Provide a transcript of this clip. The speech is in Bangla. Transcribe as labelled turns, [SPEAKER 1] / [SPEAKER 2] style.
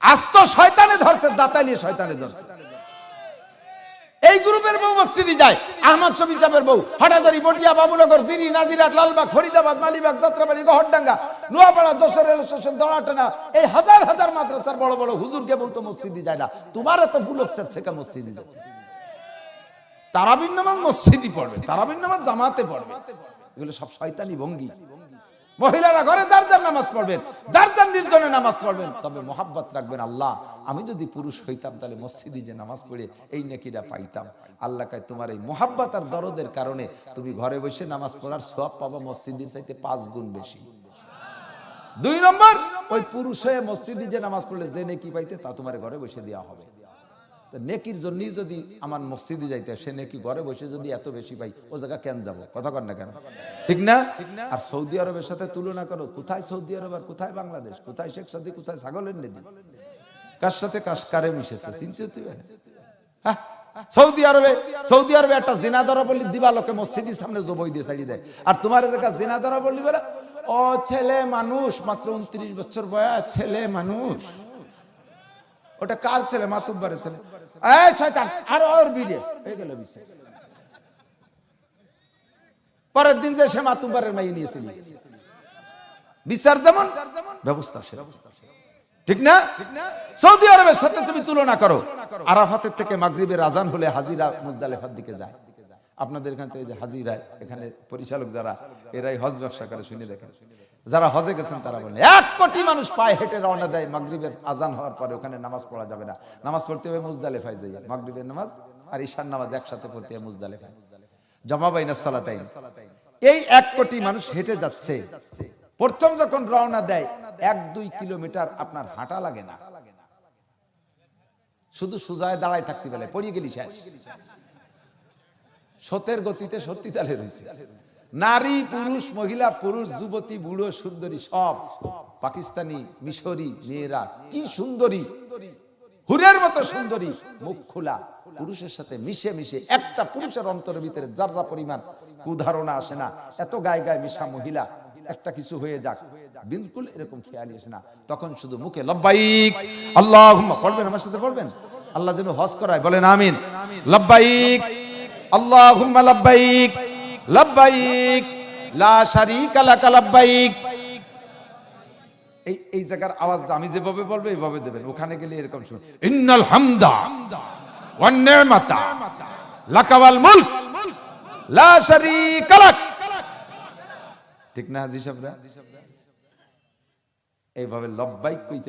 [SPEAKER 1] আজ তো শয়তানে ধরছে, দাতালিয়ে শয়তানে ধরছে। এই গ্রুপের বউ মসজিদে যায়, আহমদ শফি সাহেবের বউ হাটাজারি, বটিয়া, বাবুনগর, জিরি, নাজিরাট, লালবাগ, ফরিদাবাদ, মালিবাগ, যাত্রাবাড়ি, গহরডাঙ্গা, নোয়াপাড়া, যশোর রেল স্টেশন, দড়াটানা, এই হাজার হাজার মাদ্রাসার বড় বড় হুজুরকে বউ তো মসজিদে যায় না। তোমার এত ভুল হচ্ছে কে মসজিদে যায়? তারাবির নামাজ মসজিদই পড়বে, তারাবির নামাজ জামাতে পড়বে। এগুলো সব শয়তানি ভঙ্গি। মহিলারা ঘরে যার যার নামাজ পড়বেন, যার যার নির্জনে নামাজ পড়বেন, তবে মোহাব্বত রাখবেন। আল্লাহ, আমি যদি পুরুষ হইতাম তাহলে মসজিদে যে নামাজ পড়ে এই নেকিটা পাইতাম। আল্লাহ কয় তোমার এই মোহাব্বত আর দরদের কারণে তুমি ঘরে বসে নামাজ পড়ার সওয়াব পাবা মসজিদের চাইতে 5 গুণ বেশি। 2 নম্বর, ওই পুরুষ হয়ে মসজিদে যে নামাজ পড়লে যে নেকি পাইতে তা তোমার ঘরে বসে দেওয়া হবে। নেকির জন্যই যদি আমার মসজিদে যাইতে, সে নেকি ঘরে বসে যদি এত বেশি পাই, ও জায়গা কেন যাবো? কথা কর না কেন? ঠিক না? আর সৌদি আরবের সাথে তুলনা করো। কোথায় সৌদি আরব আর কোথায় বাংলাদেশ? কোথায় শেখ সাদি, কোথায় ছাগলের নেদি? কার সাথে কারে মিশেছে চিনতে হচ্ছে। হ্যাঁ, সৌদি আরবে একটা জিনা ধরা বললি দিবা লোকে মসজিদের সামনে জবই দিয়ে ছাড়িয়ে দেয়। আর তোমার জায়গা জিনা ধরা বললি বলে ও ছেলে মানুষ, মাত্র 29 বছর বয়স, ছেলে মানুষ। ওটা কার ছেলে? মাতুব্বারের ছেলে। এই শয়তান, আর ওর ভিডিও হয়ে গেল বিচার। পরের দিন যে সে মাতুব্বারের মাইয়ে নিয়ে চলে গেছে। বিচার যেমন ব্যবস্থা সেরকম, ঠিক না? সৌদি আরবের সাথে তুমি তুলনা করো। আরাফাতের থেকে মাগরিবের আজান হলে হাজিরা মুজদালিফার দিকে যায়। আপনাদের এখান থেকে যে হাজিরা, এখানে পরিচালক যারা, এরাই হজ ব্যবসা করে, শুনে দেখেন। যারা হজে গেছেন তারা বলেন 1 কোটি মানুষ পায়ে হেঁটে রওনা দেয় মাগরিবের আজান হওয়ার পরে। ওখানে নামাজ পড়া যাবে না, নামাজ পড়তে হবে মুজদালিফায় যাই। মাগরিবের নামাজ আর ঈশার নামাজ একসাথে পড়তে হবে মুজদালিফায়, জামা বাইনাস সালাতাইন। এই 1 কোটি মানুষ হেঁটে যাচ্ছে। প্রথম যখন রওনা দেয় 1-2 কিলোমিটার আপনার হাঁটা লাগে না, শুধু সুজায় দাঁড়ায় থাকতে বলে, পড়িয়ে গেলি শেষ। স্রোতের গতিতে সত্যি তালে রয়েছে। নারী পুরুষ, মহিলা পুরুষ, যুবতী বুড়ো সুন্দরী, সব পাকিস্তানি মিশরি মেয়েরা কি সুন্দরী, হুরের মতো সুন্দরী, মুখ খোলা, পুরুষের সাথে মিশে মিশে একটা পুরুষের অন্তরের ভিতরে যাররা পরিমাণ কুধারণা আসে না। এত গায়ে গায়ে মিশা মহিলা, একটা কিছু হয়ে যাক বিলকুল এরকম খেয়ালই আসে না। তখন শুধু মুখে লব্বাইক আল্লাহুম্মা পড়বেন, আমার সাথে পড়বেন, আল্লাহ যেন হজ করায়, বলেন আমিন। লব্বাইক আল্লাহুম্মা লব্বাইক লব্বাইক লা শারীকা লাকা লব্বাইক। এই জায়গার আওয়াজটা আমি যেভাবে বলবো এইভাবে দেবেন। ওখানে গেলে এরকম শুনুন, ইন্নাল হামদা ওয়ান নি'মাতা লাকা ওয়াল মুলক লা শারীকা লাক। ঠিক না হাজী সাহেবরা? এইভাবে লব্বাইক কইতে